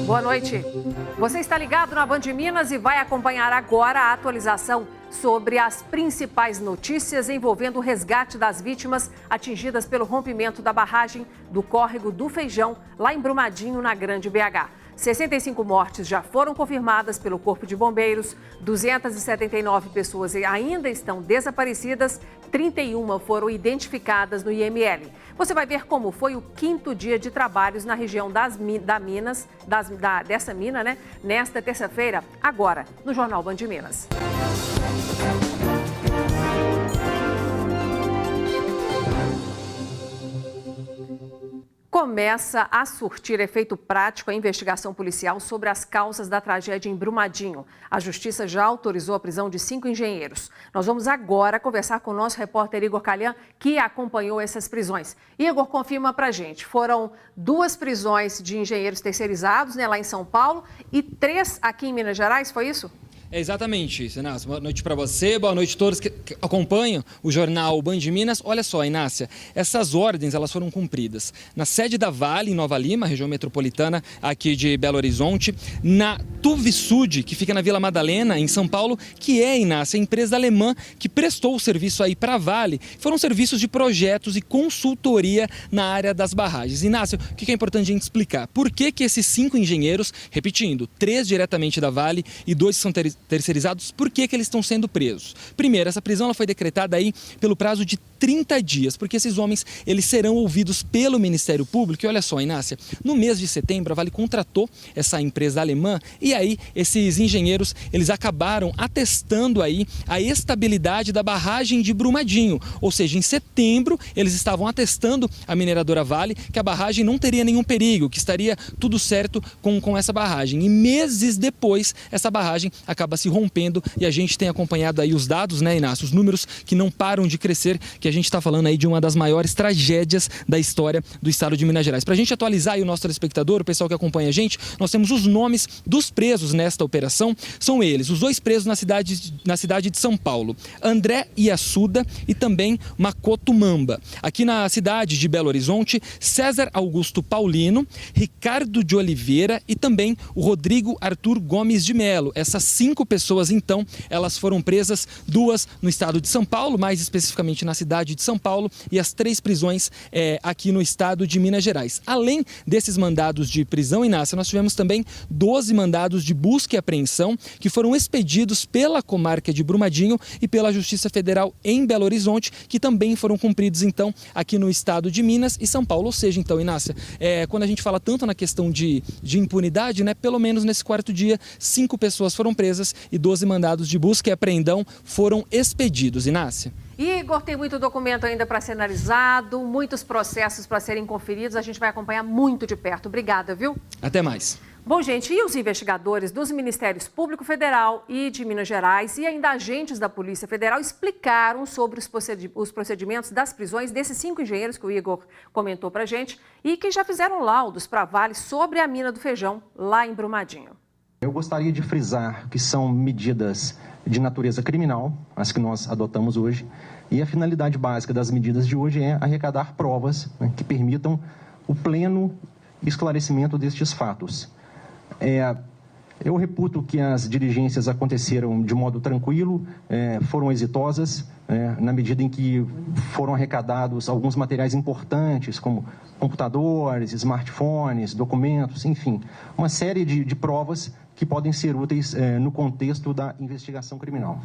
Boa noite. Você está ligado na Band Minas e vai acompanhar agora a atualização sobre as principais notícias envolvendo o resgate das vítimas atingidas pelo rompimento da barragem do Córrego do Feijão, lá em Brumadinho, na Grande BH. 65 mortes já foram confirmadas pelo Corpo de Bombeiros, 279 pessoas ainda estão desaparecidas, 31 foram identificadas no IML. Você vai ver como foi o 5º dia de trabalhos na região dessa mina, né? Nesta terça-feira, agora, no Jornal Band Minas. Começa a surtir efeito prático a investigação policial sobre as causas da tragédia em Brumadinho. A Justiça já autorizou a prisão de 5 engenheiros. Nós vamos agora conversar com o nosso repórter Igor Calhan, que acompanhou essas prisões. Igor, confirma pra gente, foram 2 prisões de engenheiros terceirizados, né, lá em São Paulo, e 3 aqui em Minas Gerais, foi isso? É exatamente isso, Inácia. Boa noite para você, boa noite a todos que acompanham o jornal Band Minas. Olha só, Inácia, essas ordens elas foram cumpridas na sede da Vale, em Nova Lima, região metropolitana aqui de Belo Horizonte, na Tuvisud, que fica na Vila Madalena, em São Paulo, que é, Inácia, a empresa alemã que prestou o serviço aí para a Vale. Foram serviços de projetos e consultoria na área das barragens. Inácia, o que é importante a gente explicar? Por que esses 5 engenheiros, repetindo, 3 diretamente da Vale e 2 são terceirizados, por que eles estão sendo presos? Primeiro, essa prisão ela foi decretada aí pelo prazo de 30 dias, porque esses homens eles serão ouvidos pelo Ministério Público. E olha só, Inácia, no mês de setembro a Vale contratou essa empresa alemã e aí esses engenheiros eles acabaram atestando aí a estabilidade da barragem de Brumadinho, ou seja, em setembro eles estavam atestando a mineradora Vale que a barragem não teria nenhum perigo, que estaria tudo certo com essa barragem. E meses depois essa barragem acaba se rompendo e a gente tem acompanhado aí os dados, né, Inácio, os números que não param de crescer, que a gente está falando aí de uma das maiores tragédias da história do estado de Minas Gerais. Para a gente atualizar aí o nosso telespectador, o pessoal que acompanha a gente, nós temos os nomes dos presos nesta operação, são eles, os 2 presos na cidade de São Paulo, André Iassuda e também Makoto Mamba. Aqui na cidade de Belo Horizonte, César Augusto Paulino, Ricardo de Oliveira e também o Rodrigo Arthur Gomes de Melo. Essas 5 pessoas, então, elas foram presas, 2 no estado de São Paulo, mais especificamente na cidade de São Paulo, e as 3 prisões aqui no estado de Minas Gerais. Além desses mandados de prisão, Inácia, nós tivemos também 12 mandados de busca e apreensão que foram expedidos pela comarca de Brumadinho e pela Justiça Federal em Belo Horizonte, que também foram cumpridos, então, aqui no estado de Minas e São Paulo. Ou seja, então, Inácia, quando a gente fala tanto na questão de impunidade, né, pelo menos nesse 4º dia, 5 pessoas foram presas e 12 mandados de busca e apreensão foram expedidos, Inácia. Igor, tem muito documento ainda para ser analisado, muitos processos para serem conferidos, a gente vai acompanhar muito de perto. Obrigada, viu? Até mais. Bom, gente, e os investigadores dos Ministérios Público Federal e de Minas Gerais e ainda agentes da Polícia Federal explicaram sobre os procedimentos das prisões desses 5 engenheiros que o Igor comentou para a gente e que já fizeram laudos para a Vale sobre a mina do Feijão lá em Brumadinho. Eu gostaria de frisar que são medidas de natureza criminal, as que nós adotamos hoje, e a finalidade básica das medidas de hoje é arrecadar provas, né, que permitam o pleno esclarecimento destes fatos. Eu reputo que as diligências aconteceram de modo tranquilo, foram exitosas, na medida em que foram arrecadados alguns materiais importantes, como computadores, smartphones, documentos, enfim, uma série de provas que podem ser úteis no contexto da investigação criminal.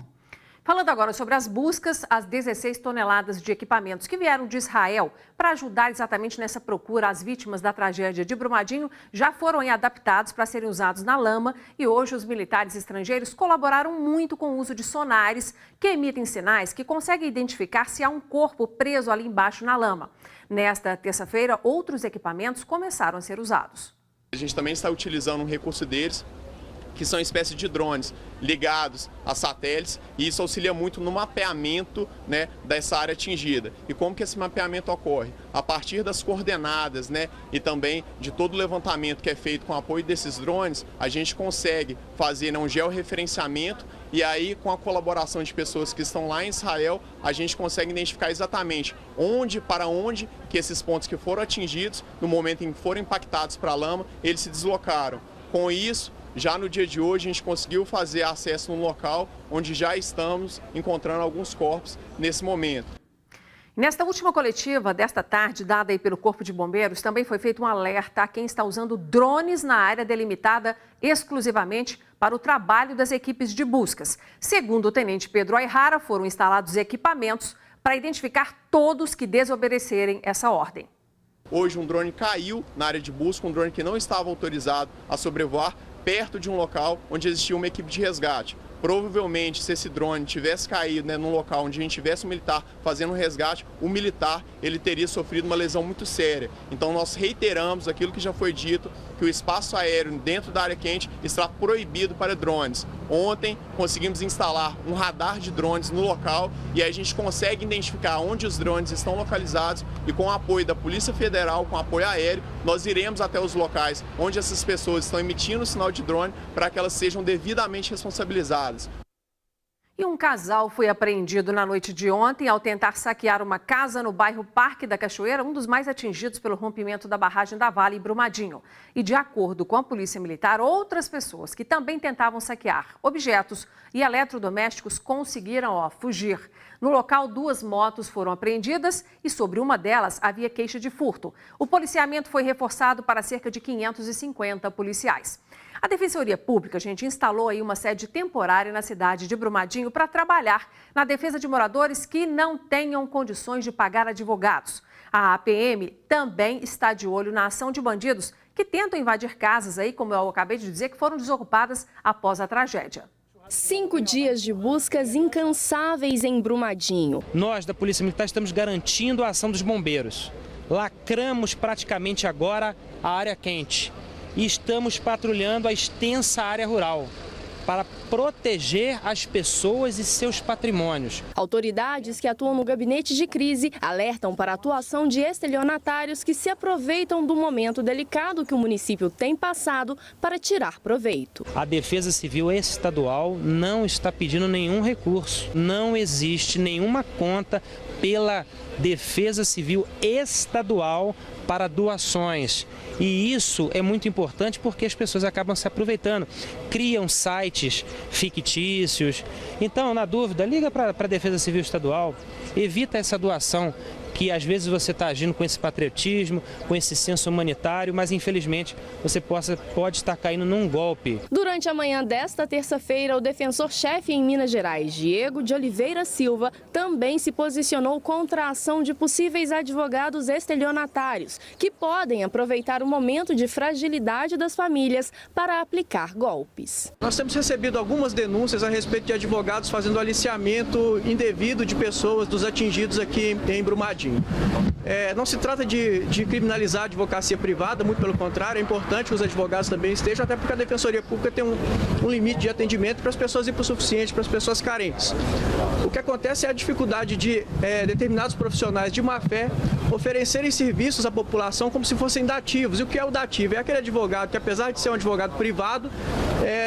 Falando agora sobre as buscas, as 16 toneladas de equipamentos que vieram de Israel para ajudar exatamente nessa procura às vítimas da tragédia de Brumadinho já foram adaptados para serem usados na lama e hoje os militares estrangeiros colaboraram muito com o uso de sonares que emitem sinais que conseguem identificar se há um corpo preso ali embaixo na lama. Nesta terça-feira, outros equipamentos começaram a ser usados. A gente também está utilizando um recurso deles, que são espécies de drones ligados a satélites, e isso auxilia muito no mapeamento, né, dessa área atingida. E como que esse mapeamento ocorre? A partir das coordenadas, né, e também de todo o levantamento que é feito com o apoio desses drones, a gente consegue fazer, né, um georreferenciamento, e aí com a colaboração de pessoas que estão lá em Israel, a gente consegue identificar exatamente para onde que esses pontos que foram atingidos, no momento em que foram impactados para a lama, eles se deslocaram. Com isso, já no dia de hoje, a gente conseguiu fazer acesso no local onde já estamos encontrando alguns corpos nesse momento. Nesta última coletiva desta tarde, dada aí pelo Corpo de Bombeiros, também foi feito um alerta a quem está usando drones na área delimitada exclusivamente para o trabalho das equipes de buscas. Segundo o tenente Pedro Ayrara, foram instalados equipamentos para identificar todos que desobedecerem essa ordem. Hoje um drone caiu na área de busca, um drone que não estava autorizado a sobrevoar perto de um local onde existia uma equipe de resgate. Provavelmente, se esse drone tivesse caído, num local onde a gente tivesse um militar fazendo um resgate, o militar ele teria sofrido uma lesão muito séria. Então nós reiteramos aquilo que já foi dito, que o espaço aéreo dentro da área quente está proibido para drones. Ontem conseguimos instalar um radar de drones no local e aí a gente consegue identificar onde os drones estão localizados e com o apoio da Polícia Federal, com apoio aéreo, nós iremos até os locais onde essas pessoas estão emitindo o sinal de drone para que elas sejam devidamente responsabilizadas. E um casal foi apreendido na noite de ontem ao tentar saquear uma casa no bairro Parque da Cachoeira, um dos mais atingidos pelo rompimento da barragem da Vale em Brumadinho. E de acordo com a Polícia Militar, outras pessoas que também tentavam saquear objetos e eletrodomésticos conseguiram fugir. No local, 2 motos foram apreendidas e sobre uma delas havia queixa de furto. O policiamento foi reforçado para cerca de 550 policiais. A Defensoria Pública, instalou aí uma sede temporária na cidade de Brumadinho para trabalhar na defesa de moradores que não tenham condições de pagar advogados. A APM também está de olho na ação de bandidos que tentam invadir casas aí, como eu acabei de dizer, que foram desocupadas após a tragédia. 5 dias de buscas incansáveis em Brumadinho. Nós, da Polícia Militar, estamos garantindo a ação dos bombeiros. Lacramos praticamente agora a área quente e estamos patrulhando a extensa área rural para proteger as pessoas e seus patrimônios. Autoridades que atuam no gabinete de crise alertam para a atuação de estelionatários que se aproveitam do momento delicado que o município tem passado para tirar proveito. A Defesa Civil Estadual não está pedindo nenhum recurso. Não existe nenhuma conta pela Defesa Civil Estadual para doações. E isso é muito importante porque as pessoas acabam se aproveitando, criam sites fictícios. Então, na dúvida, liga para a Defesa Civil Estadual, evita essa doação, que às vezes você está agindo com esse patriotismo, com esse senso humanitário, mas infelizmente você pode estar caindo num golpe. Durante a manhã desta terça-feira, o defensor-chefe em Minas Gerais, Diego de Oliveira Silva, também se posicionou contra a ação de possíveis advogados estelionatários, que podem aproveitar o momento de fragilidade das famílias para aplicar golpes. Nós temos recebido algumas denúncias a respeito de advogados fazendo aliciamento indevido de pessoas, dos atingidos aqui em Brumadinho. Não se trata de criminalizar a advocacia privada, muito pelo contrário, é importante que os advogados também estejam, até porque a Defensoria Pública tem um limite de atendimento para as pessoas hipossuficientes, para as pessoas carentes. O que acontece é a dificuldade de determinados profissionais de má-fé oferecerem serviços à população como se fossem dativos. E o que é o dativo? É aquele advogado que, apesar de ser um advogado privado,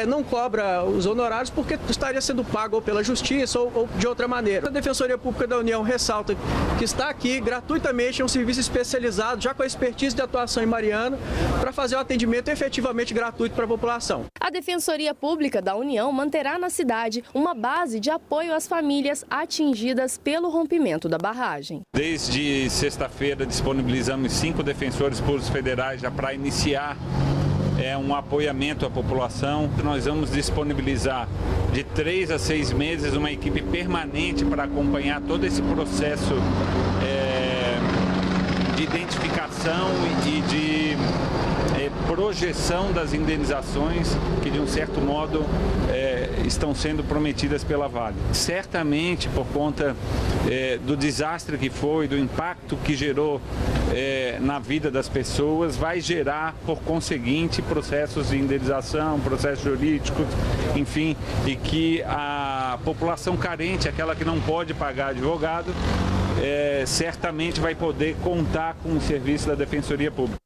não cobra os honorários porque estaria sendo pago ou pela justiça ou de outra maneira. A Defensoria Pública da União ressalta que está aqui gratuitamente, é um serviço especializado, já com a expertise de atuação em Mariana, para fazer o atendimento efetivamente gratuito para a população. A Defensoria Pública da União manterá na cidade uma base de apoio às famílias atingidas pelo rompimento da barragem. Desde sexta-feira disponibilizamos 5 defensores públicos federais já para iniciar um apoiamento à população. Nós vamos disponibilizar de 3 a 6 meses uma equipe permanente para acompanhar todo esse processo de identificação e de projeção das indenizações que, de um certo modo, estão sendo prometidas pela Vale. Certamente, por conta do desastre que foi, do impacto que gerou na vida das pessoas, vai gerar, por conseguinte, processos de indenização, processos jurídicos, enfim, e que a população carente, aquela que não pode pagar advogado, certamente vai poder contar com o serviço da Defensoria Pública.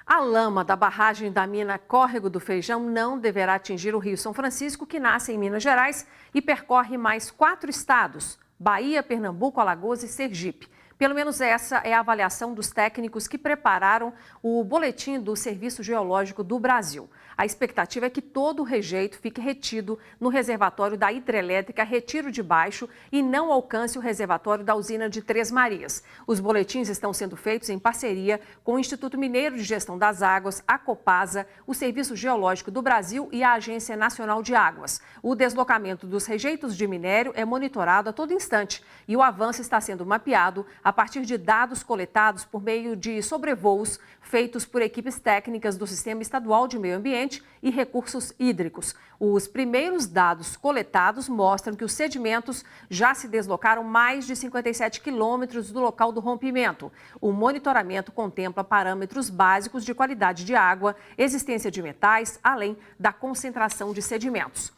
A lama da barragem da mina Córrego do Feijão não deverá atingir o Rio São Francisco, que nasce em Minas Gerais e percorre mais 4 estados: Bahia, Pernambuco, Alagoas e Sergipe. Pelo menos essa é a avaliação dos técnicos que prepararam o boletim do Serviço Geológico do Brasil. A expectativa é que todo o rejeito fique retido no reservatório da hidrelétrica Retiro de Baixo e não alcance o reservatório da usina de Três Marias. Os boletins estão sendo feitos em parceria com o Instituto Mineiro de Gestão das Águas, a Copasa, o Serviço Geológico do Brasil e a Agência Nacional de Águas. O deslocamento dos rejeitos de minério é monitorado a todo instante e o avanço está sendo mapeado a partir de dados coletados por meio de sobrevoos feitos por equipes técnicas do Sistema Estadual de Meio Ambiente e Recursos Hídricos. Os primeiros dados coletados mostram que os sedimentos já se deslocaram mais de 57 quilômetros do local do rompimento. O monitoramento contempla parâmetros básicos de qualidade de água, existência de metais, além da concentração de sedimentos.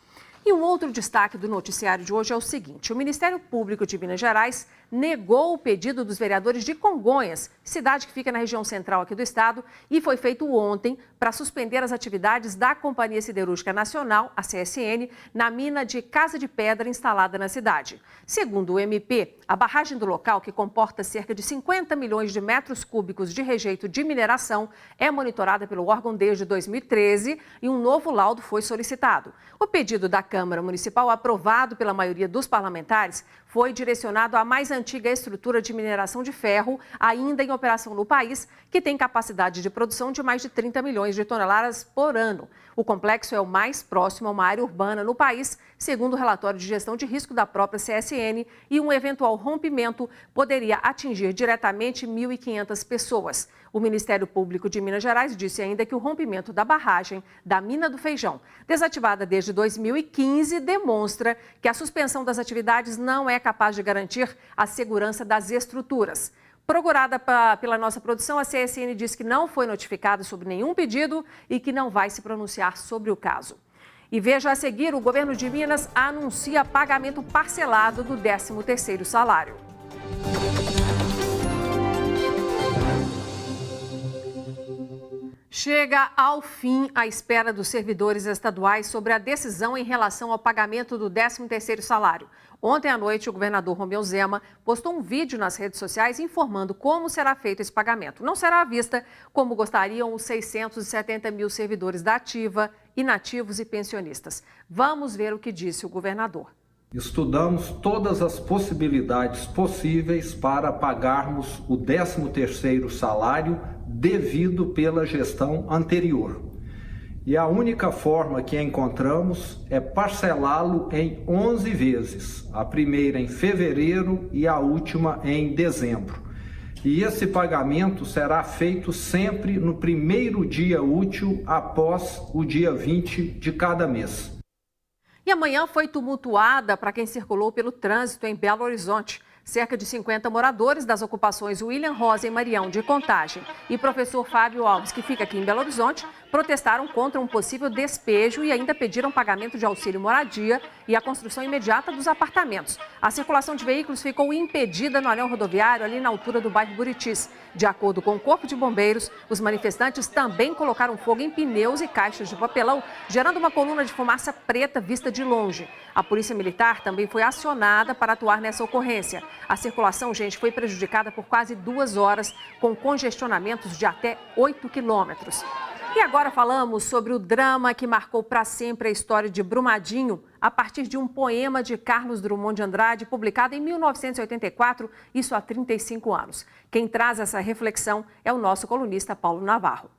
E um outro destaque do noticiário de hoje é o seguinte: o Ministério Público de Minas Gerais negou o pedido dos vereadores de Congonhas, cidade que fica na região central aqui do estado, e foi feito ontem para suspender as atividades da Companhia Siderúrgica Nacional, a CSN, na mina de Casa de Pedra instalada na cidade. Segundo o MP, a barragem do local, que comporta cerca de 50 milhões de metros cúbicos de rejeito de mineração, é monitorada pelo órgão desde 2013 e um novo laudo foi solicitado. O pedido da Câmara Municipal, aprovado pela maioria dos parlamentares, foi direcionado à mais antiga estrutura de mineração de ferro, ainda em operação no país, que tem capacidade de produção de mais de 30 milhões de toneladas por ano. O complexo é o mais próximo a uma área urbana no país, segundo o relatório de gestão de risco da própria CSN, e um eventual rompimento poderia atingir diretamente 1.500 pessoas. O Ministério Público de Minas Gerais disse ainda que o rompimento da barragem da Mina do Feijão, desativada desde 2015, demonstra que a suspensão das atividades não é capaz de garantir a segurança das estruturas. Procurada pela nossa produção, a CSN diz que não foi notificada sobre nenhum pedido e que não vai se pronunciar sobre o caso. E veja a seguir, o governo de Minas anuncia pagamento parcelado do 13º salário. Chega ao fim a espera dos servidores estaduais sobre a decisão em relação ao pagamento do 13º salário. Ontem à noite, o governador Romeu Zema postou um vídeo nas redes sociais informando como será feito esse pagamento. Não será à vista, como gostariam os 670 mil servidores da ativa, inativos e pensionistas. Vamos ver o que disse o governador. Estudamos todas as possibilidades possíveis para pagarmos o 13º salário devido pela gestão anterior. E a única forma que encontramos é parcelá-lo em 11 vezes, a primeira em fevereiro e a última em dezembro. E esse pagamento será feito sempre no primeiro dia útil após o dia 20 de cada mês. E amanhã foi tumultuada para quem circulou pelo trânsito em Belo Horizonte. Cerca de 50 moradores das ocupações William Rosa e Marião de Contagem e professor Fábio Alves, que fica aqui em Belo Horizonte, protestaram contra um possível despejo e ainda pediram pagamento de auxílio moradia e a construção imediata dos apartamentos. A circulação de veículos ficou impedida no anel rodoviário, ali na altura do bairro Buritis. De acordo com o Corpo de Bombeiros, os manifestantes também colocaram fogo em pneus e caixas de papelão, gerando uma coluna de fumaça preta vista de longe. A Polícia Militar também foi acionada para atuar nessa ocorrência. A circulação, gente, foi prejudicada por quase 2 horas, com congestionamentos de até 8 quilômetros. E agora falamos sobre o drama que marcou para sempre a história de Brumadinho, a partir de um poema de Carlos Drummond de Andrade, publicado em 1984, isso há 35 anos. Quem traz essa reflexão é o nosso colunista Paulo Navarro.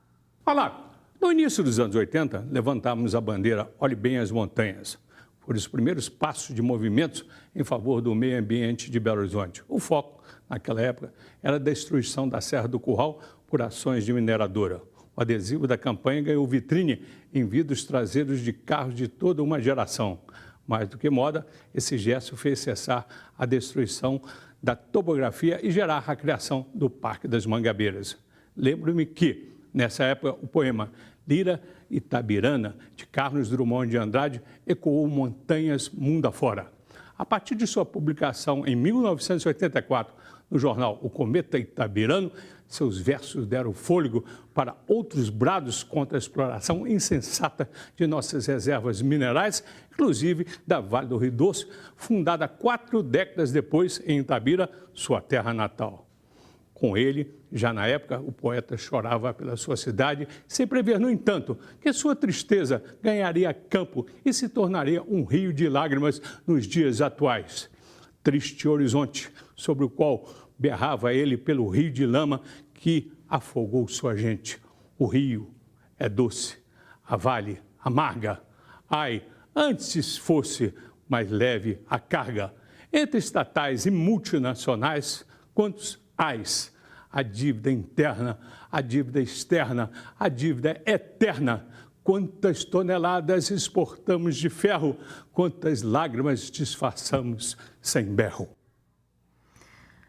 Olá, no início dos anos 80, levantamos a bandeira Olhe Bem as Montanhas. Foram os primeiros passos de movimentos em favor do meio ambiente de Belo Horizonte. O foco, naquela época, era a destruição da Serra do Curral por ações de mineradora. O adesivo da campanha ganhou vitrine em vidros traseiros de carros de toda uma geração. Mais do que moda, esse gesto fez cessar a destruição da topografia e gerar a criação do Parque das Mangabeiras. Lembro-me que, nessa época, o poema Lira Itabirana, de Carlos Drummond de Andrade, ecoou montanhas mundo afora. A partir de sua publicação em 1984, no jornal O Cometa Itabirano, seus versos deram fôlego para outros brados contra a exploração insensata de nossas reservas minerais, inclusive da Vale do Rio Doce, fundada 4 décadas depois em Itabira, sua terra natal. Com ele, já na época, o poeta chorava pela sua cidade, sem prever, no entanto, que sua tristeza ganharia campo e se tornaria um rio de lágrimas nos dias atuais. Triste horizonte sobre o qual berrava ele pelo rio de lama que afogou sua gente. O rio é doce, a vale amarga. Ai, antes fosse mais leve a carga. Entre estatais e multinacionais, quantos ais? A dívida interna, a dívida externa, a dívida eterna. Quantas toneladas exportamos de ferro, quantas lágrimas disfarçamos sem berro.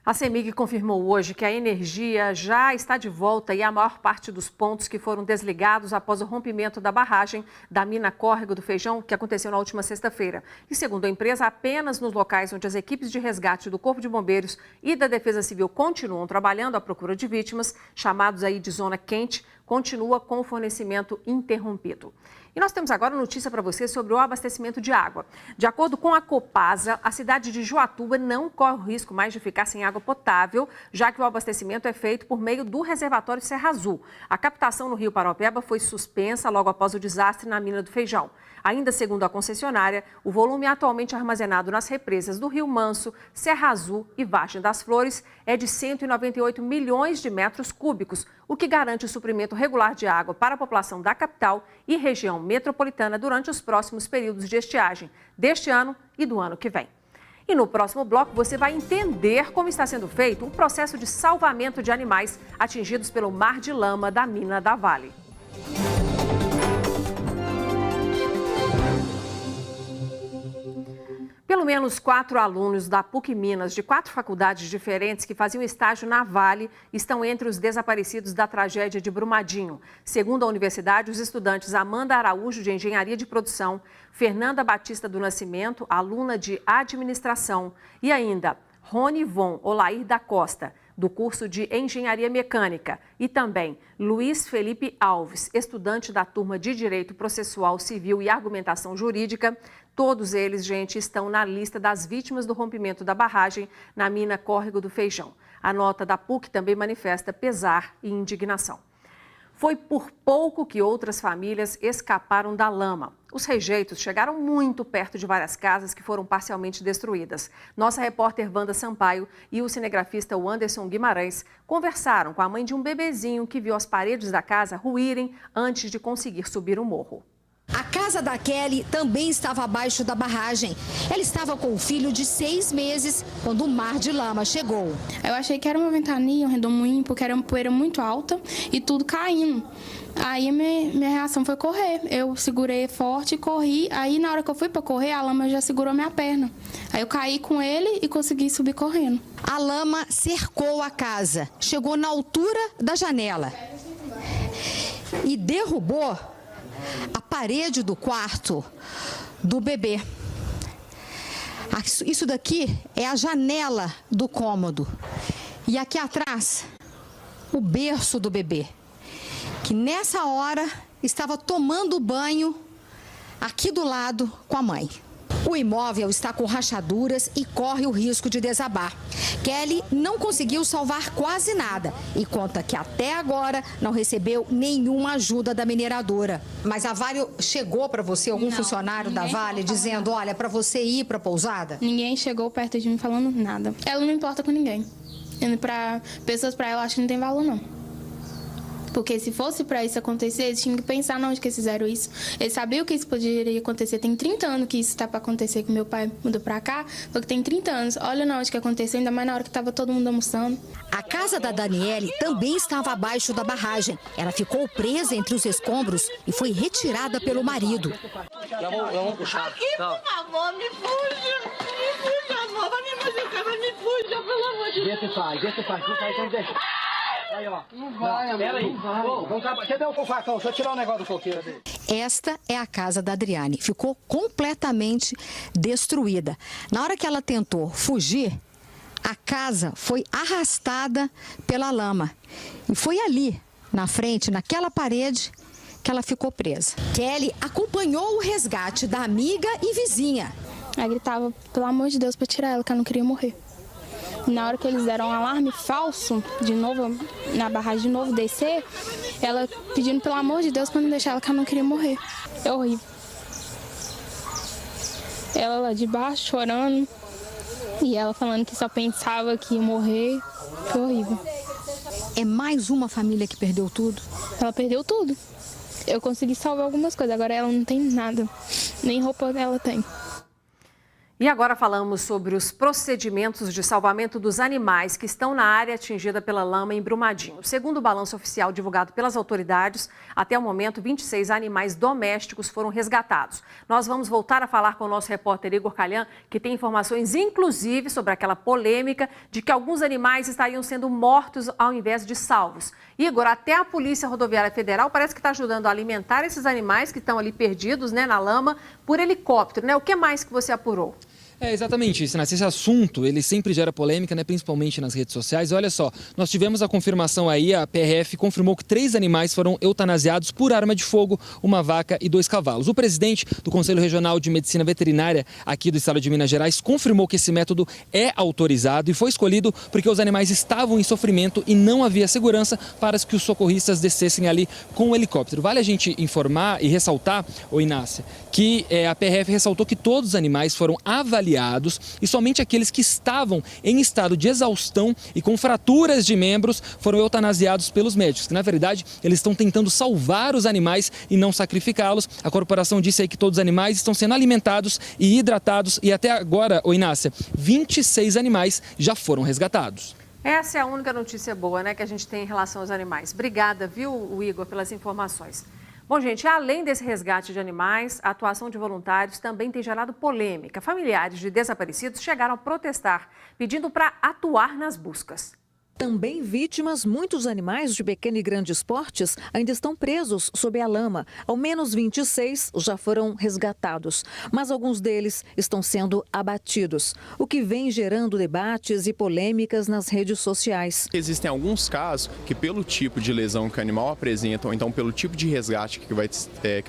A CEMIG confirmou hoje que a energia já está de volta e a maior parte dos pontos que foram desligados após o rompimento da barragem da mina Córrego do Feijão, que aconteceu na última sexta-feira. E segundo a empresa, apenas nos locais onde as equipes de resgate do Corpo de Bombeiros e da Defesa Civil continuam trabalhando à procura de vítimas, chamados aí de zona quente, continua com o fornecimento interrompido. E nós temos agora notícia para você sobre o abastecimento de água. De acordo com a Copasa, a cidade de Juatuba não corre o risco mais de ficar sem água potável, já que o abastecimento é feito por meio do reservatório Serra Azul. A captação no Rio Paraupeba foi suspensa logo após o desastre na mina do Feijão. Ainda segundo a concessionária, o volume atualmente armazenado nas represas do Rio Manso, Serra Azul e Vargem das Flores é de 198 milhões de metros cúbicos, o que garante o suprimento regular de água para a população da capital e região metropolitana durante os próximos períodos de estiagem, deste ano e do ano que vem. E no próximo bloco você vai entender como está sendo feito o processo de salvamento de animais atingidos pelo mar de lama da mina da Vale. Pelo menos 4 alunos da PUC Minas, de 4 faculdades diferentes que faziam estágio na Vale, estão entre os desaparecidos da tragédia de Brumadinho. Segundo a universidade, os estudantes Amanda Araújo, de Engenharia de Produção, Fernanda Batista do Nascimento, aluna de Administração, e ainda Rony Von Olair da Costa, do curso de Engenharia Mecânica, e também Luiz Felipe Alves, estudante da turma de Direito Processual Civil e Argumentação Jurídica. Todos eles, gente, estão na lista das vítimas do rompimento da barragem na mina Córrego do Feijão. A nota da PUC também manifesta pesar e indignação. Foi por pouco que outras famílias escaparam da lama. Os rejeitos chegaram muito perto de várias casas que foram parcialmente destruídas. Nossa repórter Wanda Sampaio e o cinegrafista Anderson Guimarães conversaram com a mãe de um bebezinho que viu as paredes da casa ruírem antes de conseguir subir o morro. A casa da Kelly também estava abaixo da barragem. Ela estava com o filho de 6 meses quando o mar de lama chegou. Eu achei que era uma ventania, um redemoinho, porque era uma poeira muito alta e tudo caindo. Aí minha reação foi correr. Eu segurei forte e corri. Aí na hora que eu fui para correr, a lama já segurou minha perna. Aí eu caí com ele e consegui subir correndo. A lama cercou a casa, chegou na altura da janela e derrubou a parede do quarto do bebê. Isso daqui é a janela do cômodo. E aqui atrás, o berço do bebê, que nessa hora estava tomando banho aqui do lado com a mãe. O imóvel está com rachaduras e corre o risco de desabar. Kelly não conseguiu salvar quase nada e conta que até agora não recebeu nenhuma ajuda da mineradora. Mas a Vale chegou para você, algum funcionário da Vale, dizendo, olha, para você ir para a pousada? Ninguém chegou perto de mim falando nada. Ela não importa com ninguém. Para pessoas, para ela, acho que não tem valor, não. Porque se fosse para isso acontecer, eles tinham que pensar onde que eles fizeram isso. Eles sabiam que isso poderia acontecer. Tem 30 anos que isso está para acontecer, que meu pai mudou para cá. Porque tem 30 anos. Olha onde que aconteceu, ainda mais na hora que estava todo mundo almoçando. A casa da Daniele também estava abaixo da barragem. Ela ficou presa entre os escombros e foi retirada pelo marido. Vamos puxar. Aqui, por favor, me fuja. Me fuja, amor. Vai me machucar, mas me fuja, pelo amor de Deus. Deixa o pai, então deixa. Aí, ó. Não vai, amor. Pera aí. Vamos acabar. Você deu um facão, deixa eu tirar o negócio do coqueiro dele. Esta é a casa da Adriane. Ficou completamente destruída. Na hora que ela tentou fugir, a casa foi arrastada pela lama. E foi ali, na frente, naquela parede, que ela ficou presa. Kelly acompanhou o resgate da amiga e vizinha. Ela gritava, pelo amor de Deus, para tirar ela, que ela não queria morrer. Na hora que eles deram um alarme falso, de novo, na barragem de novo descer, ela pedindo pelo amor de Deus para não deixar ela, que ela não queria morrer. É horrível. Ela lá de baixo chorando e ela falando que só pensava que ia morrer. Foi horrível. É mais uma família que perdeu tudo? Ela perdeu tudo. Eu consegui salvar algumas coisas, agora ela não tem nada, nem roupa ela tem. E agora falamos sobre os procedimentos de salvamento dos animais que estão na área atingida pela lama em Brumadinho. Segundo o balanço oficial divulgado pelas autoridades, até o momento 26 animais domésticos foram resgatados. Nós vamos voltar a falar com o nosso repórter Igor Calhan, que tem informações inclusive sobre aquela polêmica de que alguns animais estariam sendo mortos ao invés de salvos. Igor, até a Polícia Rodoviária Federal parece que está ajudando a alimentar esses animais que estão ali perdidos, né, na lama, por helicóptero, né? O que mais que você apurou? É exatamente isso, Inácia. Esse assunto, ele sempre gera polêmica, né? Principalmente nas redes sociais. Olha só, nós tivemos a confirmação aí, a PRF confirmou que 3 animais foram eutanasiados por arma de fogo, uma vaca e 2 cavalos. O presidente do Conselho Regional de Medicina Veterinária aqui do estado de Minas Gerais confirmou que esse método é autorizado e foi escolhido porque os animais estavam em sofrimento e não havia segurança para que os socorristas descessem ali com o helicóptero. Vale a gente informar e ressaltar, Inácia, que a PRF ressaltou que todos os animais foram avaliados e somente aqueles que estavam em estado de exaustão e com fraturas de membros foram eutanasiados pelos médicos, que na verdade eles estão tentando salvar os animais e não sacrificá-los. A corporação disse aí que todos os animais estão sendo alimentados e hidratados e até agora, Inácia, 26 animais já foram resgatados. Essa é a única notícia boa, né, que a gente tem em relação aos animais. Obrigada, viu, Igor, pelas informações. Bom, gente, além desse resgate de animais, a atuação de voluntários também tem gerado polêmica. Familiares de desaparecidos chegaram a protestar, pedindo para atuar nas buscas. Também vítimas, muitos animais de pequeno e grandes portes ainda estão presos sob a lama. Ao menos 26 já foram resgatados, mas alguns deles estão sendo abatidos, o que vem gerando debates e polêmicas nas redes sociais. Existem alguns casos que, pelo tipo de lesão que o animal apresenta, ou então pelo tipo de resgate que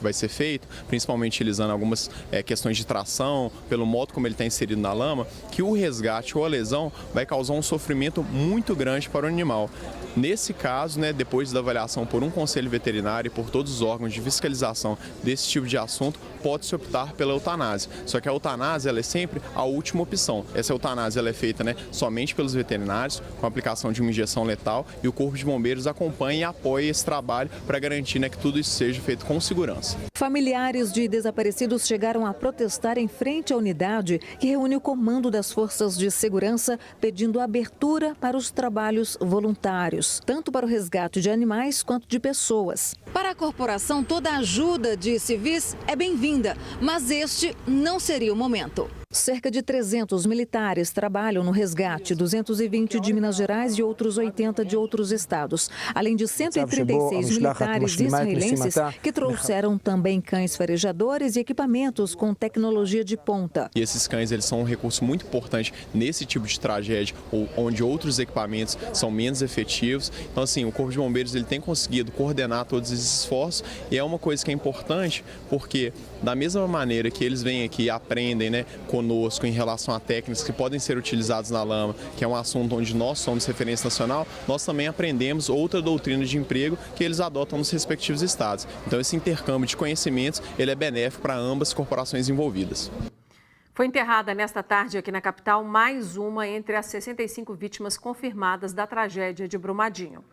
vai ser feito, principalmente utilizando algumas questões de tração, pelo modo como ele está inserido na lama, que o resgate ou a lesão vai causar um sofrimento muito grande para o animal. Nesse caso, depois da avaliação por um conselho veterinário e por todos os órgãos de fiscalização desse tipo de assunto, pode-se optar pela eutanásia. Só que a eutanásia ela é sempre a última opção. Essa eutanásia ela é feita somente pelos veterinários, com a aplicação de uma injeção letal, e o Corpo de Bombeiros acompanha e apoia esse trabalho para garantir que tudo isso seja feito com segurança. Familiares de desaparecidos chegaram a protestar em frente à unidade que reúne o comando das forças de segurança, pedindo abertura para os trabalhos voluntários, tanto para o resgate de animais quanto de pessoas. Para a corporação, toda a ajuda de civis é bem-vinda, mas este não seria o momento. Cerca de 300 militares trabalham no resgate, 220 de Minas Gerais e outros 80 de outros estados, além de 136 militares israelenses que trouxeram também cães farejadores e equipamentos com tecnologia de ponta. E esses cães eles são um recurso muito importante nesse tipo de tragédia, onde outros equipamentos são menos efetivos. Então, assim, o Corpo de Bombeiros ele tem conseguido coordenar todos esses esforços e é uma coisa que é importante porque, da mesma maneira que eles vêm aqui e aprendem, conosco em relação a técnicas que podem ser utilizadas na lama, que é um assunto onde nós somos referência nacional, nós também aprendemos outra doutrina de emprego que eles adotam nos respectivos estados. Então esse intercâmbio de conhecimentos ele é benéfico para ambas as corporações envolvidas. Foi enterrada nesta tarde aqui na capital mais uma entre as 65 vítimas confirmadas da tragédia de Brumadinho.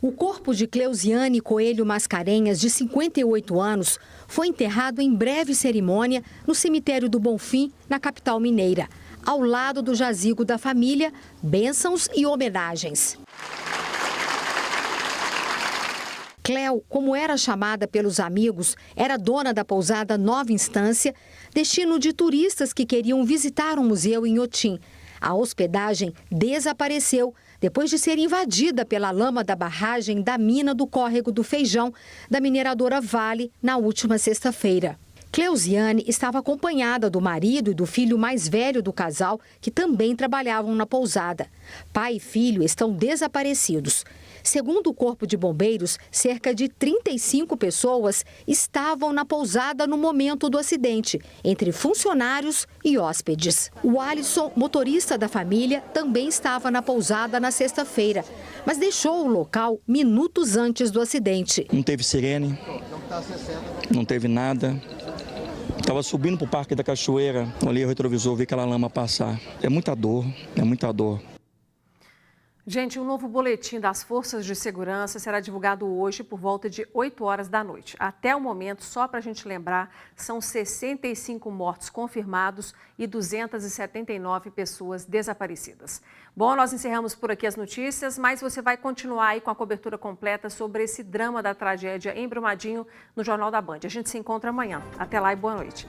O corpo de Cleusiane Coelho Mascarenhas, de 58 anos, foi enterrado em breve cerimônia no cemitério do Bonfim, na capital mineira, ao lado do jazigo da família, bênçãos e homenagens. Cleo, como era chamada pelos amigos, era dona da pousada Nova Instância, destino de turistas que queriam visitar um museu em Otim. A hospedagem desapareceu depois de ser invadida pela lama da barragem da mina do Córrego do Feijão, da mineradora Vale, na última sexta-feira. Cleusiane estava acompanhada do marido e do filho mais velho do casal, que também trabalhavam na pousada. Pai e filho estão desaparecidos. Segundo o Corpo de Bombeiros, cerca de 35 pessoas estavam na pousada no momento do acidente, entre funcionários e hóspedes. O Alisson, motorista da família, também estava na pousada na sexta-feira, mas deixou o local minutos antes do acidente. Não teve sirene, não teve nada. Estava subindo para o Parque da Cachoeira, olhei o retrovisor, vi aquela lama passar. É muita dor, é muita dor. Gente, um novo boletim das Forças de Segurança será divulgado hoje por volta de 8 horas da noite. Até o momento, só para a gente lembrar, são 65 mortos confirmados e 279 pessoas desaparecidas. Bom, nós encerramos por aqui as notícias, mas você vai continuar aí com a cobertura completa sobre esse drama da tragédia em Brumadinho no Jornal da Band. A gente se encontra amanhã. Até lá e boa noite.